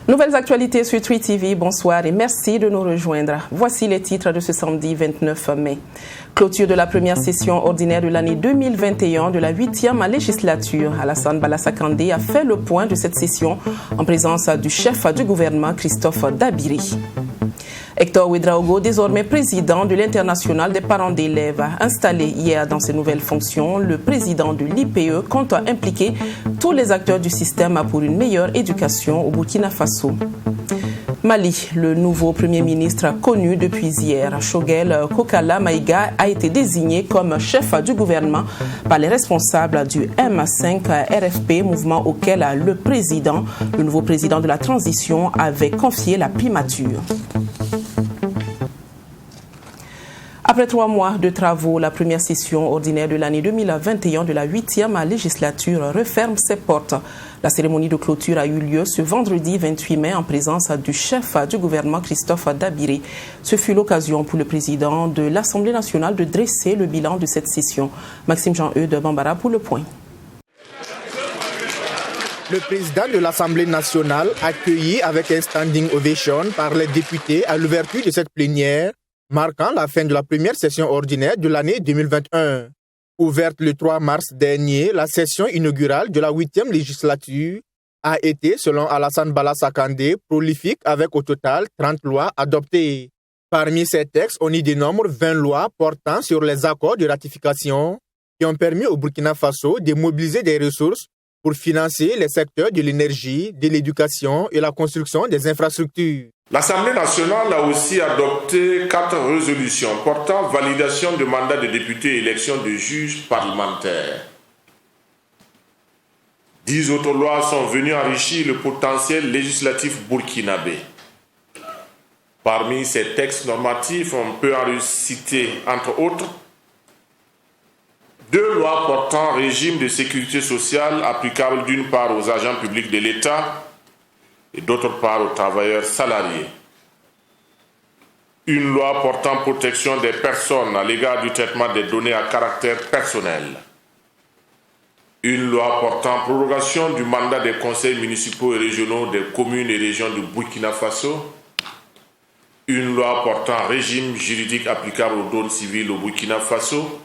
Nouvelles actualités sur Twi TV, bonsoir et merci de nous rejoindre. Voici les titres de ce samedi 29 mai. Clôture de la première session ordinaire de l'année 2021 de la 8e législature. Alassane Balaza Kandé a fait le point de cette session en présence du chef du gouvernement Christophe Dabiri. Hector Ouedraogo, désormais président de l'International des parents d'élèves, installé hier dans ses nouvelles fonctions, le président de l'IPE compte impliquer tous les acteurs du système pour une meilleure éducation au Burkina Faso. Mali, le nouveau Premier ministre connu depuis hier, Choguel Kokala Maïga, a été désigné comme chef du gouvernement par les responsables du M5 RFP, mouvement auquel le nouveau président de la transition, avait confié la primature. Après 3 mois de travaux, la première session ordinaire de l'année 2021 de la 8e législature referme ses portes. La cérémonie de clôture a eu lieu ce vendredi 28 mai en présence du chef du gouvernement Christophe Dabiri. Ce fut l'occasion pour le président de l'Assemblée nationale de dresser le bilan de cette session. Maxime Jean-Eudes de Bambara pour le point. Le président de l'Assemblée nationale, accueilli avec un standing ovation par les députés à l'ouverture de cette plénière, marquant la fin de la première session ordinaire de l'année 2021. Ouverte le 3 mars dernier, la session inaugurale de la 8e législature a été, selon Alassane Balaza Kandé, prolifique avec au total 30 lois adoptées. Parmi ces textes, on y dénombre 20 lois portant sur les accords de ratification qui ont permis au Burkina Faso de mobiliser des ressources pour financer les secteurs de l'énergie, de l'éducation et la construction des infrastructures. L'Assemblée nationale a aussi adopté 4 résolutions portant validation de mandats de députés et élection de juges parlementaires. 10 autres lois sont venues enrichir le potentiel législatif burkinabé. Parmi ces textes normatifs, on peut en citer, entre autres, 2 lois portant régime de sécurité sociale applicable d'une part aux agents publics de l'État et d'autre part aux travailleurs salariés. Une loi portant protection des personnes à l'égard du traitement des données à caractère personnel. Une loi portant prorogation du mandat des conseils municipaux et régionaux des communes et régions du Burkina Faso. Une loi portant régime juridique applicable aux dons civils au Burkina Faso.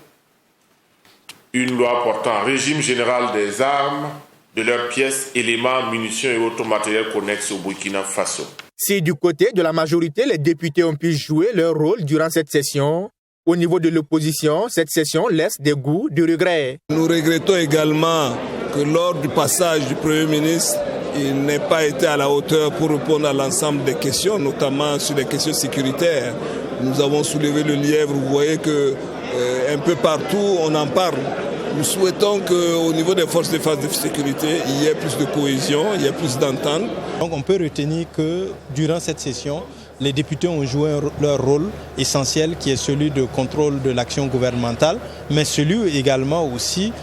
Une loi portant régime général des armes, de leurs pièces, éléments, munitions et autres matériels connexes au Burkina Faso. Si du côté de la majorité, les députés ont pu jouer leur rôle durant cette session, au niveau de l'opposition, cette session laisse des goûts de regret. Nous regrettons également que lors du passage du Premier ministre, il n'ait pas été à la hauteur pour répondre à l'ensemble des questions, notamment sur les questions sécuritaires. Nous avons soulevé le lièvre, vous voyez qu'un peu partout on en parle. Nous souhaitons qu'au niveau des forces de défense et de sécurité, il y ait plus de cohésion, il y ait plus d'entente. Donc on peut retenir que durant cette session, les députés ont joué leur rôle essentiel qui est celui de contrôle de l'action gouvernementale, mais celui également aussi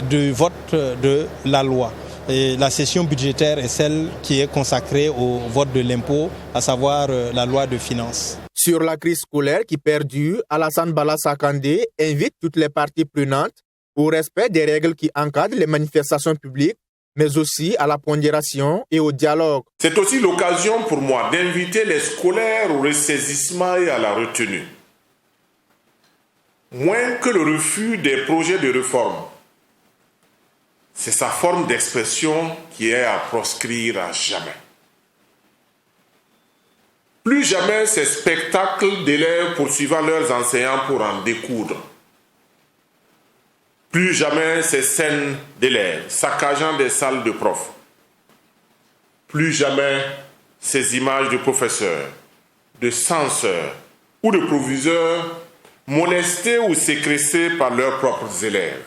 de vote de la loi. Et la session budgétaire est celle qui est consacrée au vote de l'impôt, à savoir la loi de finances. Sur la crise scolaire qui perdure, Alassane Balaza Kandé invite toutes les parties prenantes au respect des règles qui encadrent les manifestations publiques, mais aussi à la pondération et au dialogue. C'est aussi l'occasion pour moi d'inviter les scolaires au ressaisissement et à la retenue. Moins que le refus des projets de réforme, c'est sa forme d'expression qui est à proscrire à jamais. Plus jamais ces spectacles d'élèves poursuivant leurs enseignants pour en découdre. Plus jamais ces scènes d'élèves saccageant des salles de profs. Plus jamais ces images de professeurs, de censeurs ou de proviseurs molestés ou séquestrés par leurs propres élèves.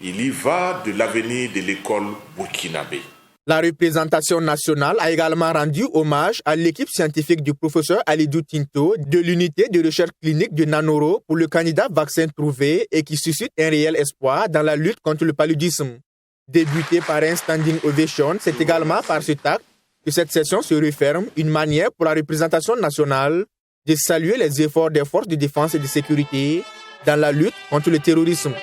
Il y va de l'avenir de l'école burkinabé. La représentation nationale a également rendu hommage à l'équipe scientifique du professeur Alidou Tinto de l'unité de recherche clinique de Nanoro pour le candidat vaccin trouvé et qui suscite un réel espoir dans la lutte contre le paludisme. Débuté par un standing ovation, c'est également par cet acte que cette session se referme, une manière pour la représentation nationale de saluer les efforts des forces de défense et de sécurité dans la lutte contre le terrorisme.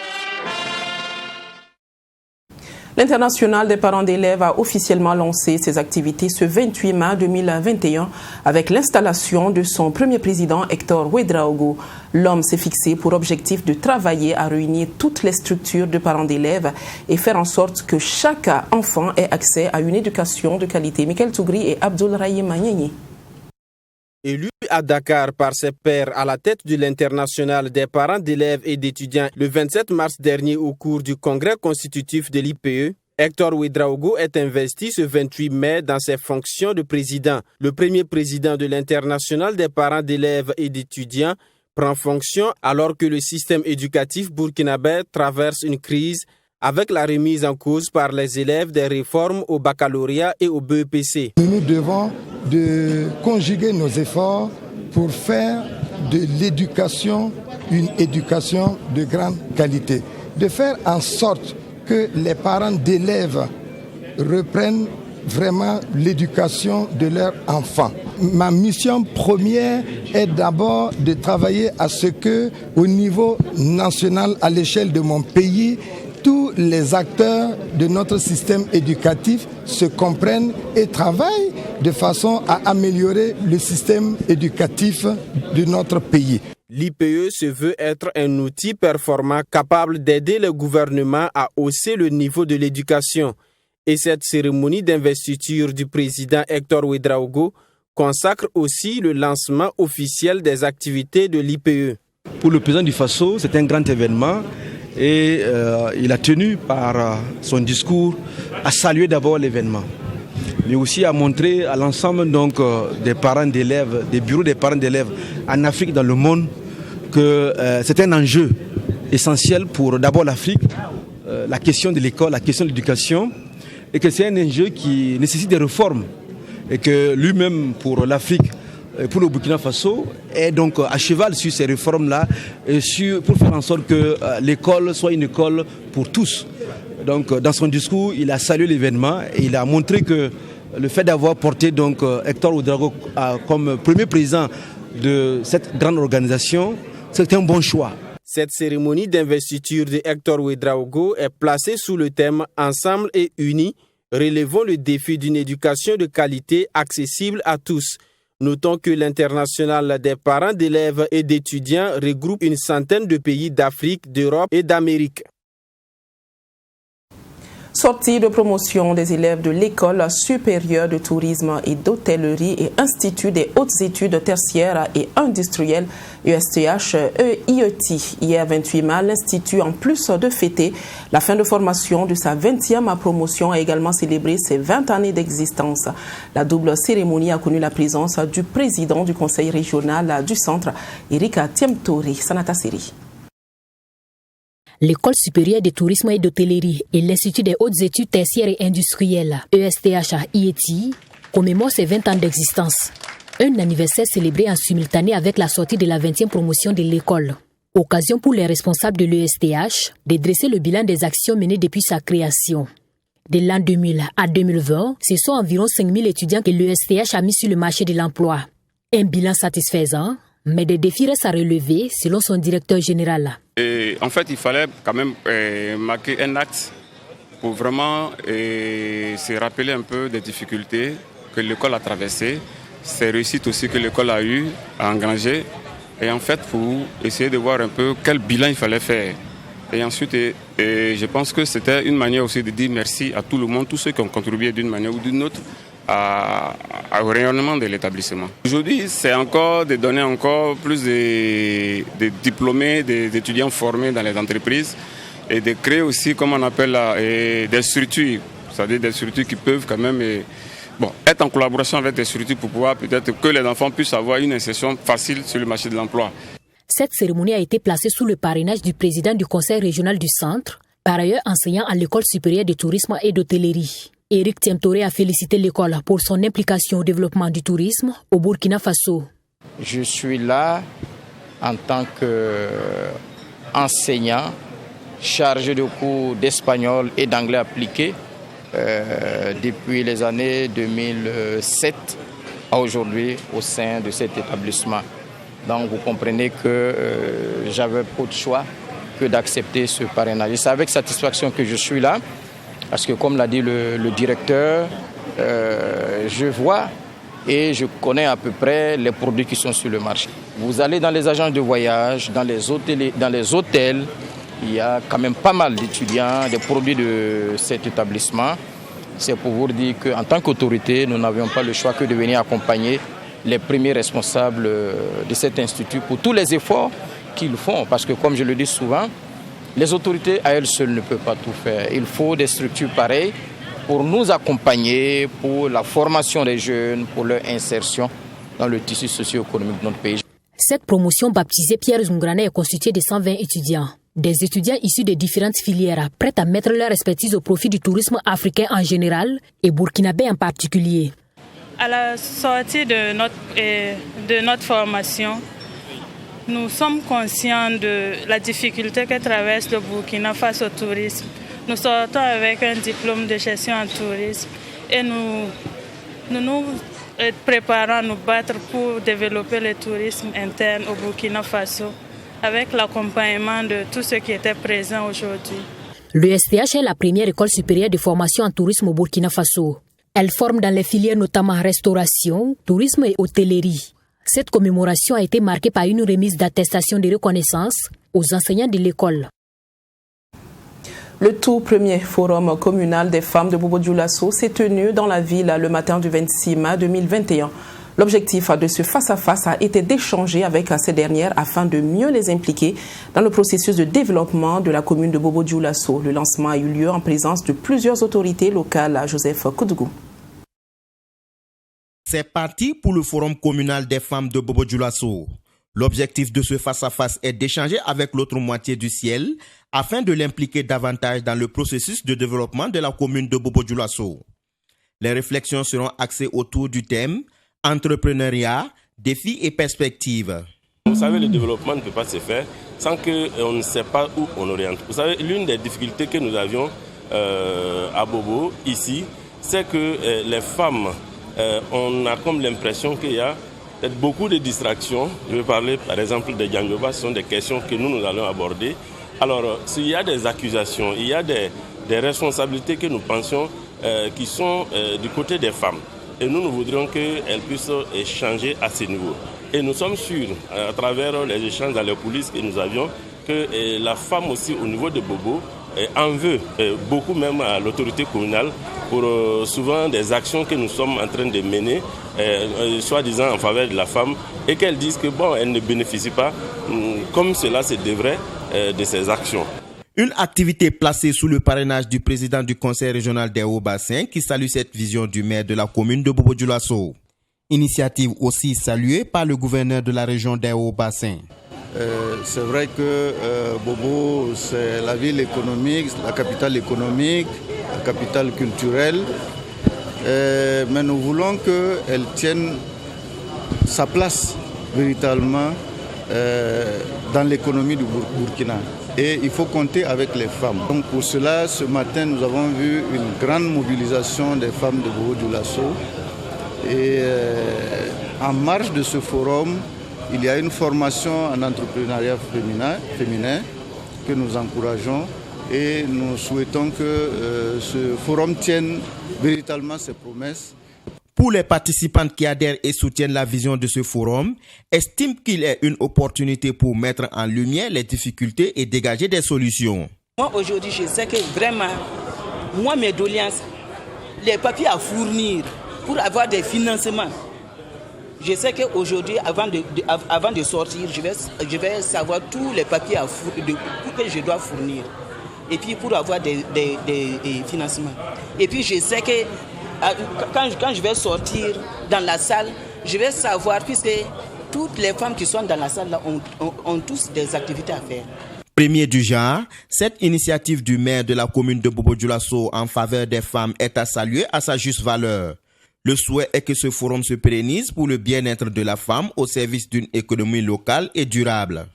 L'Internationale des parents d'élèves a officiellement lancé ses activités ce 28 mai 2021 avec l'installation de son premier président Hector Ouedraogo. L'homme s'est fixé pour objectif de travailler à réunir toutes les structures de parents d'élèves et faire en sorte que chaque enfant ait accès à une éducation de qualité. Michael Tougri et Abdul Rahim Magnani. Élu à Dakar par ses pairs à la tête de l'Internationale des parents d'élèves et d'étudiants le 27 mars dernier au cours du congrès constitutif de l'IPE, Hector Ouedraogo est investi ce 28 mai dans ses fonctions de président. Le premier président de l'Internationale des parents d'élèves et d'étudiants prend fonction alors que le système éducatif burkinabé traverse une crise avec la remise en cause par les élèves des réformes au baccalauréat et au BEPC. Nous devons conjuguer nos efforts pour faire de l'éducation une éducation de grande qualité, de faire en sorte que les parents d'élèves reprennent vraiment l'éducation de leurs enfants. Ma mission première est d'abord de travailler à ce que, au niveau national, à l'échelle de mon pays, tous les acteurs de notre système éducatif se comprennent et travaillent de façon à améliorer le système éducatif de notre pays. L'IPE se veut être un outil performant capable d'aider le gouvernement à hausser le niveau de l'éducation. Et cette cérémonie d'investiture du président Hector Ouedraogo consacre aussi le lancement officiel des activités de l'IPE. Pour le président du Faso, c'est un grand événement. Et il a tenu par son discours à saluer d'abord l'événement, mais aussi à montrer à l'ensemble des parents d'élèves, des bureaux des parents d'élèves en Afrique, dans le monde, que c'est un enjeu essentiel pour d'abord l'Afrique, la question de l'école, la question de l'éducation, et que c'est un enjeu qui nécessite des réformes, et que lui-même pour l'Afrique, pour le Burkina Faso, est donc à cheval sur ces réformes-là pour faire en sorte que l'école soit une école pour tous. Donc, dans son discours, il a salué l'événement et il a montré que le fait d'avoir porté Hector Ouedraogo comme premier président de cette grande organisation, c'est un bon choix. Cette cérémonie d'investiture de Hector Ouedraogo est placée sous le thème « Ensemble et unis, relevons le défi d'une éducation de qualité accessible à tous ». Notons que l'Internationale des parents d'élèves et d'étudiants regroupe une centaine de pays d'Afrique, d'Europe et d'Amérique. Sortie de promotion des élèves de l'École supérieure de tourisme et d'hôtellerie et Institut des hautes études tertiaires et industrielles USTH-IET. Hier 28 mai, l'Institut, en plus de fêter la fin de formation de sa 20e promotion, a également célébré ses 20 années d'existence. La double cérémonie a connu la présence du président du conseil régional du centre, Erika Tiemtori. Sanata Seri. L'École supérieure de tourisme et d'hôtellerie et l'Institut des hautes études tertiaires et industrielles, ESTH-IET, commémorent ses 20 ans d'existence. Un anniversaire célébré en simultané avec la sortie de la 20e promotion de l'école. Occasion pour les responsables de l'ESTH de dresser le bilan des actions menées depuis sa création. De l'an 2000 à 2020, ce sont environ 5000 étudiants que l'ESTH a mis sur le marché de l'emploi. Un bilan satisfaisant, mais des défis restent à relever selon son directeur général. Et en fait, il fallait quand même marquer un acte pour vraiment se rappeler un peu des difficultés que l'école a traversées, ces réussites aussi que l'école a eu à engranger, et en fait pour essayer de voir un peu quel bilan il fallait faire. Et ensuite, je pense que c'était une manière aussi de dire merci à tout le monde, tous ceux qui ont contribué d'une manière ou d'une autre au rayonnement de l'établissement. Aujourd'hui, c'est encore de donner encore plus de diplômés, d'étudiants formés dans les entreprises et de créer aussi, comme on appelle des structures, c'est-à-dire des structures qui peuvent quand même être en collaboration avec des structures pour pouvoir peut-être que les enfants puissent avoir une insertion facile sur le marché de l'emploi. Cette cérémonie a été placée sous le parrainage du président du conseil régional du centre, par ailleurs enseignant à l'École supérieure de tourisme et d'hôtellerie. Éric Tiemtoré a félicité l'école pour son implication au développement du tourisme au Burkina Faso. Je suis là en tant qu'enseignant chargé de cours d'espagnol et d'anglais appliqué depuis les années 2007 à aujourd'hui au sein de cet établissement. Donc vous comprenez que j'avais pas de choix que d'accepter ce parrainage. C'est avec satisfaction que je suis là, parce que comme l'a dit le directeur, je vois et je connais à peu près les produits qui sont sur le marché. Vous allez dans les agences de voyage, dans les hôtels, il y a quand même pas mal d'étudiants, des produits de cet établissement. C'est pour vous dire qu'en tant qu'autorité, nous n'avions pas le choix que de venir accompagner les premiers responsables de cet institut pour tous les efforts qu'ils font. Parce que comme je le dis souvent, les autorités à elles seules ne peuvent pas tout faire. Il faut des structures pareilles pour nous accompagner, pour la formation des jeunes, pour leur insertion dans le tissu socio-économique de notre pays. Cette promotion baptisée Pierre Zungrane est constituée de 120 étudiants. Des étudiants issus de différentes filières prêts à mettre leur expertise au profit du tourisme africain en général et burkinabé en particulier. À la sortie de notre formation, nous sommes conscients de la difficulté que traverse le Burkina face au tourisme. Nous sortons avec un diplôme de gestion en tourisme et nous préparons à nous battre pour développer le tourisme interne au Burkina Faso avec l'accompagnement de tous ceux qui étaient présents aujourd'hui. L'ESTH est la première école supérieure de formation en tourisme au Burkina Faso. Elle forme dans les filières notamment restauration, tourisme et hôtellerie. Cette commémoration a été marquée par une remise d'attestation de reconnaissance aux enseignants de l'école. Le tout premier forum communal des femmes de Bobo-Dioulasso s'est tenu dans la ville le matin du 26 mai 2021. L'objectif de ce face-à-face a été d'échanger avec ces dernières afin de mieux les impliquer dans le processus de développement de la commune de Bobo-Dioulasso. Le lancement a eu lieu en présence de plusieurs autorités locales à Joseph Koudgou. C'est parti pour le forum communal des femmes de Bobo-Dioulasso. L'objectif de ce face-à-face est d'échanger avec l'autre moitié du ciel afin de l'impliquer davantage dans le processus de développement de la commune de Bobo-Dioulasso. Les réflexions seront axées autour du thème entrepreneuriat, défis et perspectives. Vous savez, le développement ne peut pas se faire sans qu'on ne sait pas où on oriente. Vous savez, l'une des difficultés que nous avions à Bobo, ici, c'est que les femmes, on a comme l'impression qu'il y a beaucoup de distractions. Je vais parler par exemple des Djangoba, ce sont des questions que nous allons aborder. Alors, s'il y a des accusations, il y a des responsabilités que nous pensions qui sont du côté des femmes. Et nous voudrions qu'elles puissent échanger à ce niveau. Et nous sommes sûrs, à travers les échanges dans les coulisses que nous avions, que la femme aussi au niveau de Bobo en veut beaucoup même à l'autorité communale pour souvent des actions que nous sommes en train de mener, soi-disant en faveur de la femme, et qu'elles disent que bon, elles ne bénéficient pas comme cela se devrait de ces actions. Une activité placée sous le parrainage du président du conseil régional des Hauts-Bassins qui salue cette vision du maire de la commune de Bobo-Dioulasso. Initiative aussi saluée par le gouverneur de la région des Hauts-Bassins. C'est vrai que Bobo, c'est la ville économique, la capitale économique, la capitale culturelle. Mais nous voulons qu'elle tienne sa place véritablement dans l'économie du Burkina. Et il faut compter avec les femmes. Donc pour cela, ce matin, nous avons vu une grande mobilisation des femmes de Bobo-Dioulasso. Et en marge de ce forum, il y a une formation en entrepreneuriat féminin que nous encourageons et nous souhaitons que ce forum tienne véritablement ses promesses. Pour les participantes qui adhèrent et soutiennent la vision de ce forum, estiment qu'il est une opportunité pour mettre en lumière les difficultés et dégager des solutions. Moi aujourd'hui, je sais que vraiment, moi mes doléances, les papiers à fournir pour avoir des financements. Je sais qu'aujourd'hui, avant de sortir, je vais savoir tous les papiers que je dois fournir. Et puis pour avoir des financements. Et puis je sais que quand je vais sortir dans la salle, je vais savoir, puisque toutes les femmes qui sont dans la salle là, ont tous des activités à faire. Premier du genre, cette initiative du maire de la commune de Bobo-Dioulasso en faveur des femmes est à saluer à sa juste valeur. Le souhait est que ce forum se pérennise pour le bien-être de la femme au service d'une économie locale et durable.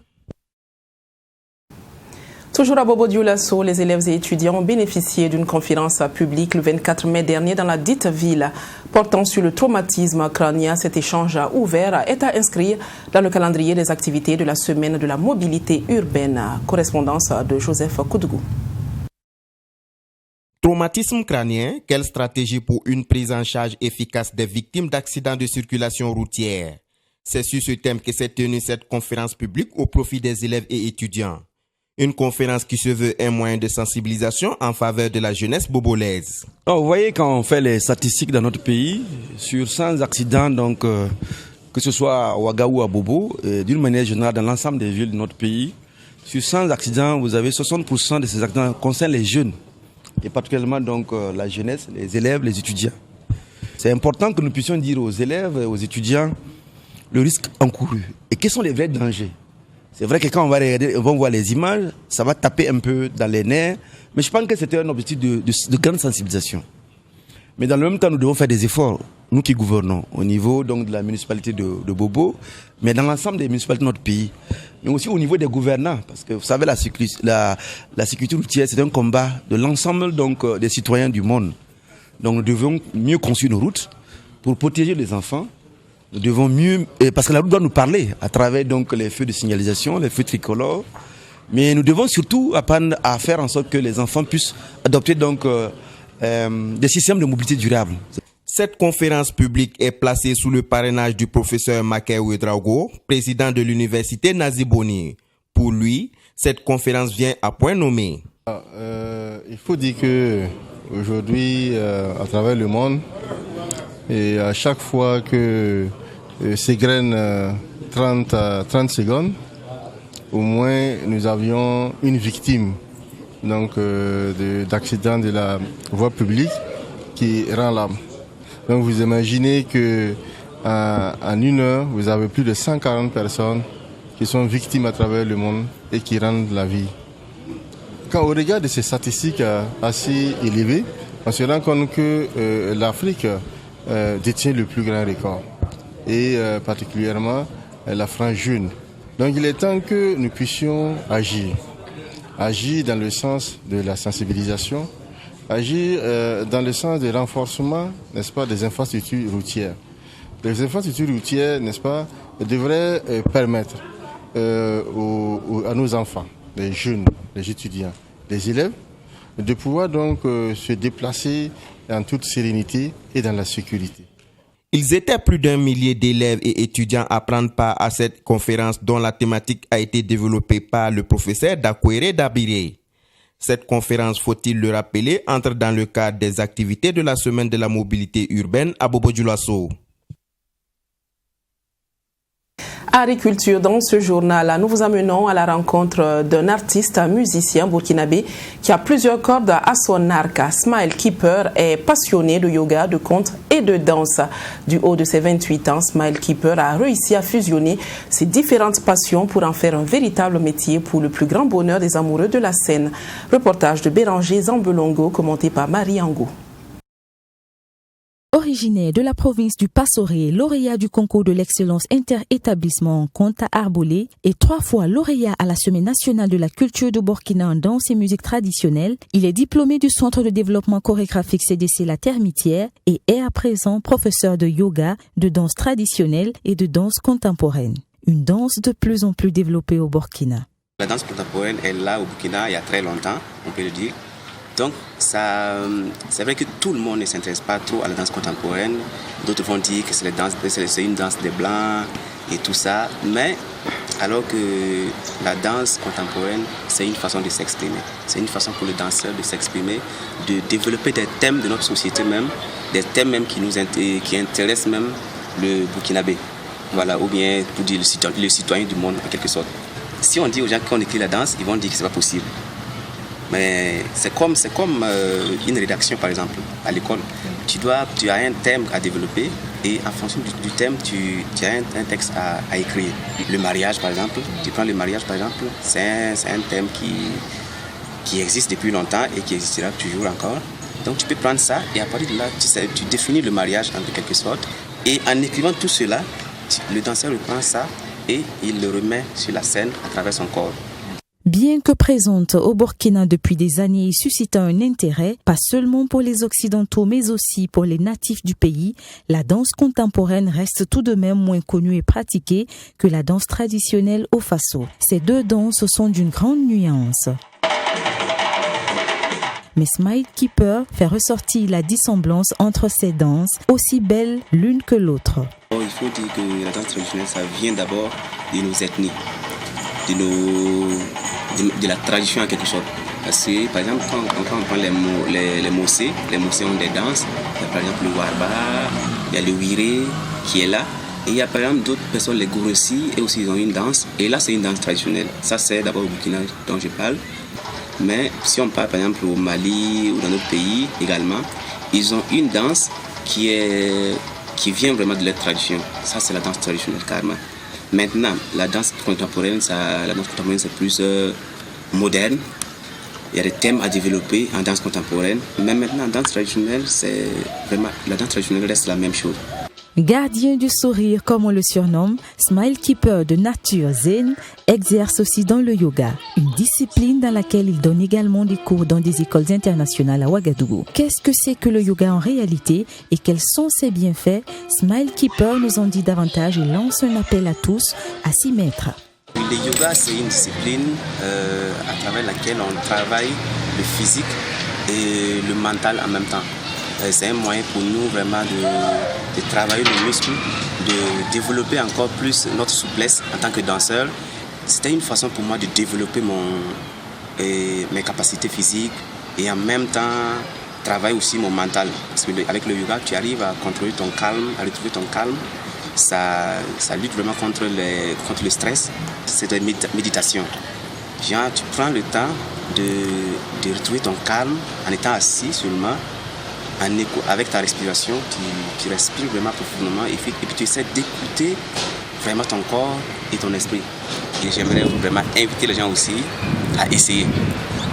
Toujours à Bobo-Dioulasso, les élèves et étudiants ont bénéficié d'une conférence publique le 24 mai dernier dans la dite ville. Portant sur le traumatisme crânien, cet échange ouvert est à inscrire dans le calendrier des activités de la semaine de la mobilité urbaine. Correspondance de Joseph Koudougou. Traumatisme crânien, quelle stratégie pour une prise en charge efficace des victimes d'accidents de circulation routière? C'est sur ce thème que s'est tenue cette conférence publique au profit des élèves et étudiants. Une conférence qui se veut un moyen de sensibilisation en faveur de la jeunesse bobolaise. Vous voyez, quand on fait les statistiques dans notre pays, sur 100 accidents, donc, que ce soit à Ouaga ou à Bobo, d'une manière générale dans l'ensemble des villes de notre pays, sur 100 accidents, vous avez 60% de ces accidents qui concernent les jeunes, et particulièrement donc, la jeunesse, les élèves, les étudiants. C'est important que nous puissions dire aux élèves et aux étudiants le risque encouru et quels sont les vrais dangers. C'est vrai que quand on va regarder, on va voir les images, ça va taper un peu dans les nerfs, mais je pense que c'était un objectif de grande sensibilisation. Mais dans le même temps, nous devons faire des efforts, nous qui gouvernons, au niveau donc, de la municipalité de Bobo, mais dans l'ensemble des municipalités de notre pays, mais aussi au niveau des gouvernants, parce que vous savez, la sécurité routière, c'est un combat de l'ensemble donc, des citoyens du monde. Donc nous devons mieux construire nos routes pour protéger les enfants. Nous devons mieux, parce que la route doit nous parler à travers donc les feux de signalisation, les feux tricolores, mais nous devons surtout apprendre à faire en sorte que les enfants puissent adopter donc des systèmes de mobilité durable. Cette conférence publique est placée sous le parrainage du professeur Maké Ouedraogo, président de l'université Naziboni. Pour lui, cette conférence vient à point nommé. Il faut dire que aujourd'hui, à travers le monde, et à chaque fois que s'égrènent 30 secondes, au moins nous avions une victime d'accident de la voie publique qui rend l'âme. Donc vous imaginez que en une heure, vous avez plus de 140 personnes qui sont victimes à travers le monde et qui rendent la vie. Quand on regarde ces statistiques assez élevées, on se rend compte que l'Afrique détient le plus grand record, et particulièrement la frange jeune. Donc il est temps que nous puissions agir dans le sens de la sensibilisation, agir dans le sens du renforcement, n'est-ce pas, des infrastructures routières. Les infrastructures routières, n'est-ce pas, devraient permettre à nos enfants, les jeunes, les étudiants, les élèves, de pouvoir donc se déplacer en toute sérénité et dans la sécurité. Ils étaient plus d'1 millier d'élèves et étudiants à prendre part à cette conférence dont la thématique a été développée par le professeur Dakwere Dabire. Cette conférence, faut-il le rappeler, entre dans le cadre des activités de la semaine de la mobilité urbaine à Bobo-Dioulasso. Agriculture, dans ce journal, nous vous amenons à la rencontre d'un artiste, musicien burkinabé qui a plusieurs cordes à son arc. Smile Keeper est passionné de yoga, de conte et de danse. Du haut de ses 28 ans, Smile Keeper a réussi à fusionner ses différentes passions pour en faire un véritable métier pour le plus grand bonheur des amoureux de la scène. Reportage de Béranger Zambelongo, commenté par Marie Ango. Originaire de la province du Passoré, lauréat du concours de l'excellence inter-établissement en conte à Arbolé et 3 fois lauréat à la Semaine nationale de la culture de Burkina en danse et musique traditionnelle, il est diplômé du Centre de développement chorégraphique CDC La Termitière et est à présent professeur de yoga, de danse traditionnelle et de danse contemporaine. Une danse de plus en plus développée au Burkina. La danse contemporaine est là au Burkina il y a très longtemps, on peut le dire. Donc, c'est vrai que tout le monde ne s'intéresse pas trop à la danse contemporaine. D'autres vont dire que c'est une danse des Blancs et tout ça. Mais alors que la danse contemporaine, c'est une façon de s'exprimer. C'est une façon pour le danseur de s'exprimer, de développer des thèmes de notre société même, des thèmes même qui intéressent même le Burkinabé. Voilà, ou bien pour dire le citoyen du monde en quelque sorte. Si on dit aux gens qu'on écrit la danse, ils vont dire que c'est pas possible. Mais c'est comme une rédaction, par exemple, à l'école. Tu as un thème à développer et en fonction du thème, tu as un texte à écrire. Le mariage, par exemple, tu prends le mariage, par exemple, c'est un thème qui existe depuis longtemps et qui existera toujours encore. Donc tu peux prendre ça et à partir de là, tu définis le mariage en quelque sorte. Et en écrivant tout cela, le danseur reprend ça et il le remet sur la scène à travers son corps. Bien que présente au Burkina depuis des années et suscitant un intérêt, pas seulement pour les Occidentaux mais aussi pour les natifs du pays, la danse contemporaine reste tout de même moins connue et pratiquée que la danse traditionnelle au Faso. Ces deux danses sont d'une grande nuance. Mais Smile Keeper fait ressortir la dissemblance entre ces danses, aussi belles l'une que l'autre. Il faut dire que la danse traditionnelle, ça vient d'abord de nos ethnies, de la tradition en quelque sorte. Parce que, par exemple, quand on prend les Mossé ont des danses. Il y a par exemple le Warba, il y a le Wire qui est là. Et il y a par exemple d'autres personnes, les Gourossi, et aussi ils ont une danse. Et là, c'est une danse traditionnelle. Ça, c'est d'abord au Burkina dont je parle. Mais si on parle par exemple au Mali ou dans d'autres pays également, ils ont une danse qui vient vraiment de leur tradition. Ça, c'est la danse traditionnelle carrément. Maintenant, la danse contemporaine, c'est plus moderne. Il y a des thèmes à développer en danse contemporaine. Mais maintenant, en danse traditionnelle, la danse traditionnelle reste la même chose. Gardien du sourire, comme on le surnomme, Smile Keeper de nature zen exerce aussi dans le yoga, une discipline dans laquelle il donne également des cours dans des écoles internationales à Ouagadougou. Qu'est-ce que c'est que le yoga en réalité et quels sont ses bienfaits? Smile Keeper nous en dit davantage et lance un appel à tous à s'y mettre. Le yoga, c'est une discipline à travers laquelle on travaille le physique et le mental en même temps. C'est un moyen pour nous vraiment de travailler le muscle, de développer encore plus notre souplesse en tant que danseur. C'était une façon pour moi de développer mes capacités physiques et en même temps travailler aussi mon mental. Parce qu'avec le yoga, tu arrives à contrôler ton calme, à retrouver ton calme. Ça lutte vraiment contre le stress. C'est de la méditation. Genre, tu prends le temps de retrouver ton calme en étant assis seulement. Avec ta respiration, tu respires vraiment profondément et puis tu essaies d'écouter vraiment ton corps et ton esprit. Et j'aimerais vraiment inviter les gens aussi à essayer.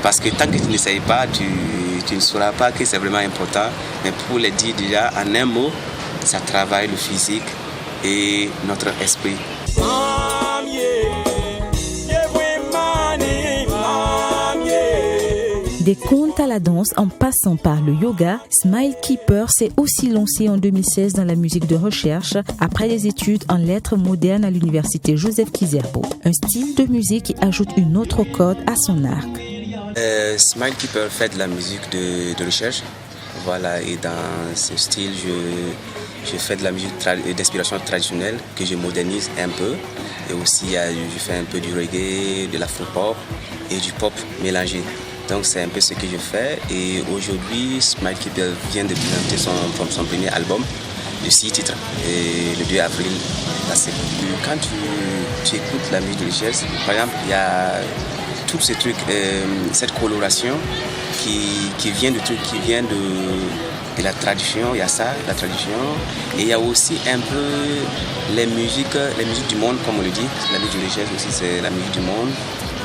Parce que tant que tu n'essayes pas, tu ne sauras pas que c'est vraiment important. Mais pour le dire déjà en un mot, ça travaille le physique et notre esprit. Des contes à la danse en passant par le yoga, Smile Keeper s'est aussi lancé en 2016 dans la musique de recherche après des études en lettres modernes à l'université Joseph Kizerbo. Un style de musique qui ajoute une autre corde à son arc. Smile Keeper fait de la musique de recherche. Voilà, et dans ce style, je fais de la musique d'inspiration traditionnelle que je modernise un peu. Et aussi, je fais un peu du reggae, de l'afro-pop et du pop mélangé. Donc c'est un peu ce que je fais et aujourd'hui Smile Keeper vient de présenter son premier album de 6 titres et le 2 avril passé. Quand tu écoutes la musique de recherche, par exemple il y a tous ces trucs, cette coloration qui vient de la tradition, il y a ça, la tradition et il y a aussi un peu les musiques du monde comme on le dit, la musique de recherche aussi c'est la musique du monde,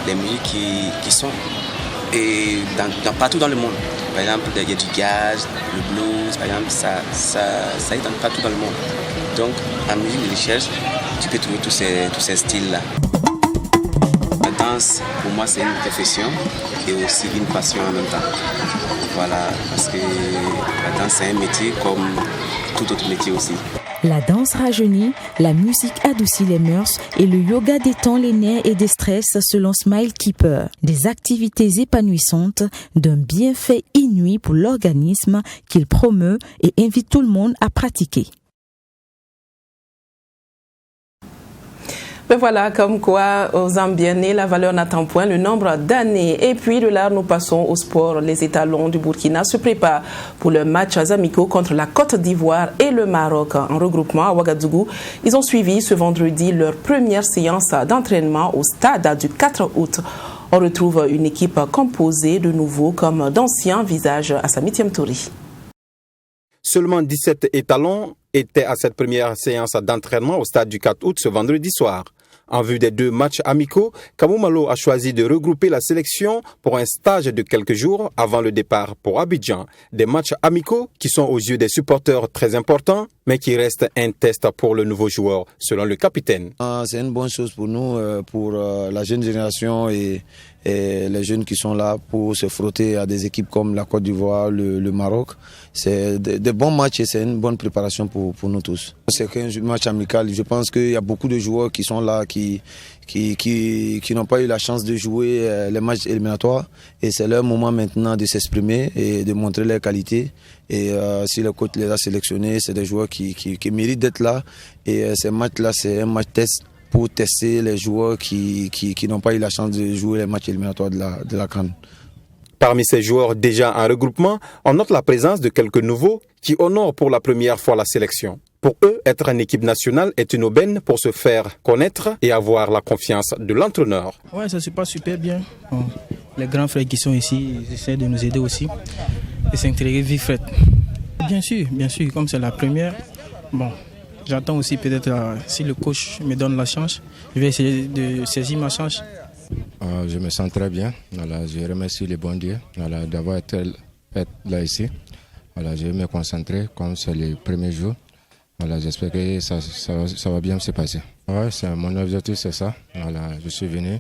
les musiques qui sont et partout dans le monde. Par exemple, il y a du jazz, le blues, par exemple, ça est partout dans le monde. Donc, en musique de recherche, tu peux trouver tous ces styles-là. La danse, pour moi, c'est une profession et aussi une passion en même temps. Voilà, parce que la danse, c'est un métier comme tout autre métier aussi. La danse rajeunit, la musique adoucit les mœurs et le yoga détend les nerfs et déstresse selon Smile Keeper. Des activités épanouissantes d'un bienfait inouï pour l'organisme qu'il promeut et invite tout le monde à pratiquer. Ben voilà, comme quoi, aux Zambiennes, la valeur n'attend point le nombre d'années. Et puis de là, nous passons au sport. Les étalons du Burkina se préparent pour le match amicaux contre la Côte d'Ivoire et le Maroc. En regroupement à Ouagadougou, ils ont suivi ce vendredi leur première séance d'entraînement au stade du 4 août. On retrouve une équipe composée de nouveaux comme d'anciens visages à Sami Thiamtouri. Seulement 17 étalons étaient à cette première séance d'entraînement au stade du 4 août ce vendredi soir. En vue des 2 matchs amicaux, Kamou Malo a choisi de regrouper la sélection pour un stage de quelques jours avant le départ pour Abidjan. Des matchs amicaux qui sont aux yeux des supporters très importants, mais qui restent un test pour le nouveau joueur, selon le capitaine. C'est une bonne chose pour nous, pour la jeune génération et les jeunes qui sont là pour se frotter à des équipes comme la Côte d'Ivoire, le Maroc. C'est de bons matchs et c'est une bonne préparation pour nous tous. C'est un match amical. Je pense qu'il y a beaucoup de joueurs qui sont là, qui n'ont pas eu la chance de jouer les matchs éliminatoires. Et c'est leur moment maintenant de s'exprimer et de montrer leurs qualités. Et si le coach les a sélectionnés, c'est des joueurs qui méritent d'être là. Et ces matchs-là, c'est un match test pour tester les joueurs qui n'ont pas eu la chance de jouer les matchs éliminatoires de la CAN. Parmi ces joueurs déjà en regroupement, on note la présence de quelques nouveaux qui honorent pour la première fois la sélection. Pour eux, être en équipe nationale est une aubaine pour se faire connaître et avoir la confiance de l'entraîneur. Oui, ça se passe super bien. Les grands frères qui sont ici, ils essaient de nous aider aussi et s'intégrer vite fait. Bien sûr, comme c'est la première, j'attends aussi peut-être si le coach me donne la chance, je vais essayer de saisir ma chance. Je me sens très bien. Je remercie le bon Dieu d'avoir été là ici. Je vais me concentrer comme c'est le premier jour. J'espère que ça va bien se passer. Mon objectif, c'est ça. Je suis venu.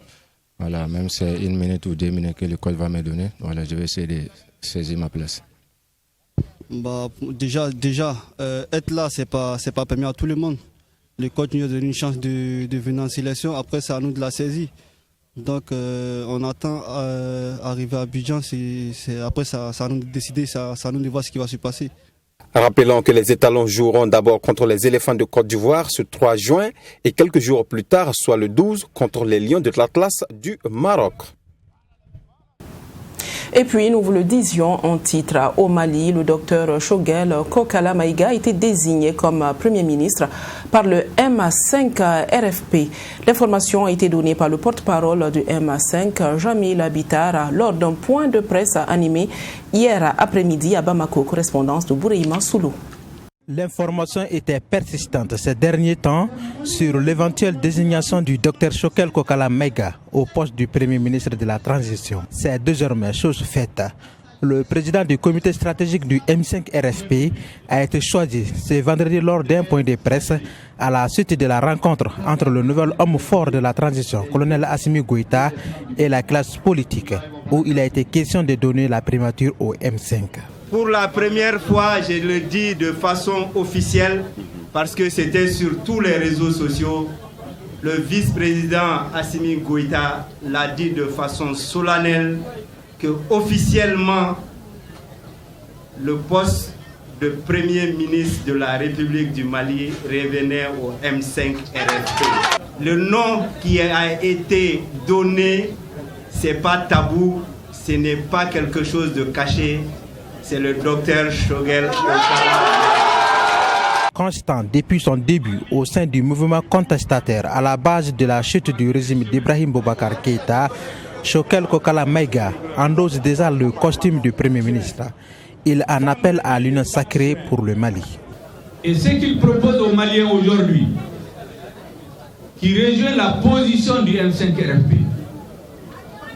Même si c'est 1 minute ou 2 minutes que le coach va me donner, je vais essayer de saisir ma place. Déjà, être là, c'est pas permis à tout le monde. Le coach nous a donné une chance de venir en sélection. Après, c'est à nous de la saisir. Donc, on attend arriver à Abidjan. Après, ça à nous de décider, ça à nous de voir ce qui va se passer. Rappelons que les étalons joueront d'abord contre les éléphants de Côte d'Ivoire ce 3 juin et quelques jours plus tard, soit le 12, contre les lions de l'Atlas du Maroc. Et puis, nous vous le disions en titre, au Mali, le docteur Choguel Kokala Maïga a été désigné comme Premier ministre par le MA5 RFP. L'information a été donnée par le porte-parole du MA5, Jamil Abitar, lors d'un point de presse animé hier après-midi à Bamako, correspondance de Boureima Soulou. L'information était persistante ces derniers temps sur l'éventuelle désignation du Dr Choguel Kokala Maïga au poste du Premier ministre de la Transition. C'est désormais chose faite. Le président du comité stratégique du M5 RFP a été choisi ce vendredi lors d'un point de presse à la suite de la rencontre entre le nouvel homme fort de la transition, colonel Assimi Goïta, et la classe politique, où il a été question de donner la primature au M5. Pour la première fois, je le dis de façon officielle, parce que c'était sur tous les réseaux sociaux, le vice-président Assimi Goïta l'a dit de façon solennelle que officiellement le poste de Premier ministre de la République du Mali revenait au M5 RFP. Le nom qui a été donné, ce n'est pas tabou, ce n'est pas quelque chose de caché. C'est le docteur Choguel Kokala. Constant depuis son début au sein du mouvement contestataire à la base de la chute du régime d'Ibrahim Boubacar Keïta, Choguel Kokala Maïga endosse déjà le costume du Premier ministre. Il en appelle à l'union sacrée pour le Mali. Et ce qu'il propose aux Maliens aujourd'hui, qui rejoint la position du M5 RFP,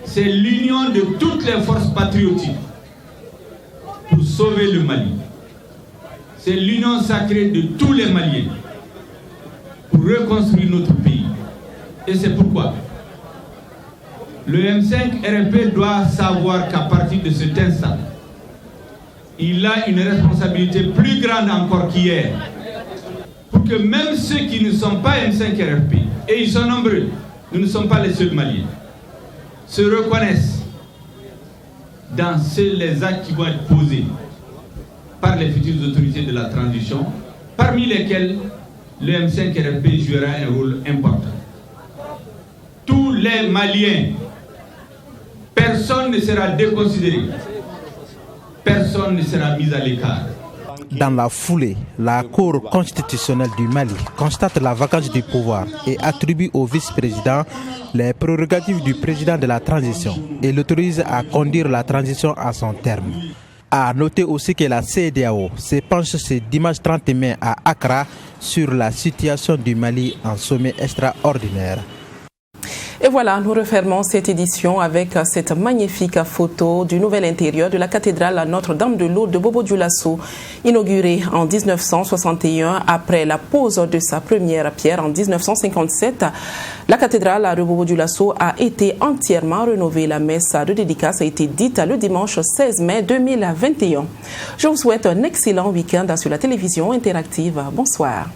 c'est l'union de toutes les forces patriotiques pour sauver le Mali. C'est l'union sacrée de tous les Maliens pour reconstruire notre pays. Et c'est pourquoi le M5 RFP doit savoir qu'à partir de cet instant, il a une responsabilité plus grande encore qu'hier pour que même ceux qui ne sont pas M5 RFP, et ils sont nombreux, nous ne sommes pas les seuls Maliens, se reconnaissent dans les actes qui vont être posés par les futures autorités de la transition, parmi lesquels le M5 RFP jouera un rôle important. Tous les Maliens, personne ne sera déconsidéré, personne ne sera mis à l'écart. Dans la foulée, la Cour constitutionnelle du Mali constate la vacance du pouvoir et attribue au vice-président les prérogatives du président de la transition et l'autorise à conduire la transition à son terme. À noter aussi que la CEDEAO se penche ce dimanche 30 mai à Accra sur la situation du Mali en sommet extraordinaire. Et voilà, nous refermons cette édition avec cette magnifique photo du nouvel intérieur de la cathédrale Notre-Dame de Lourdes de Bobo-Dioulasso, inaugurée en 1961 après la pose de sa première pierre en 1957. La cathédrale de Bobo-Dioulasso a été entièrement rénovée. La messe de dédicace a été dite le dimanche 16 mai 2021. Je vous souhaite un excellent week-end sur la télévision interactive. Bonsoir.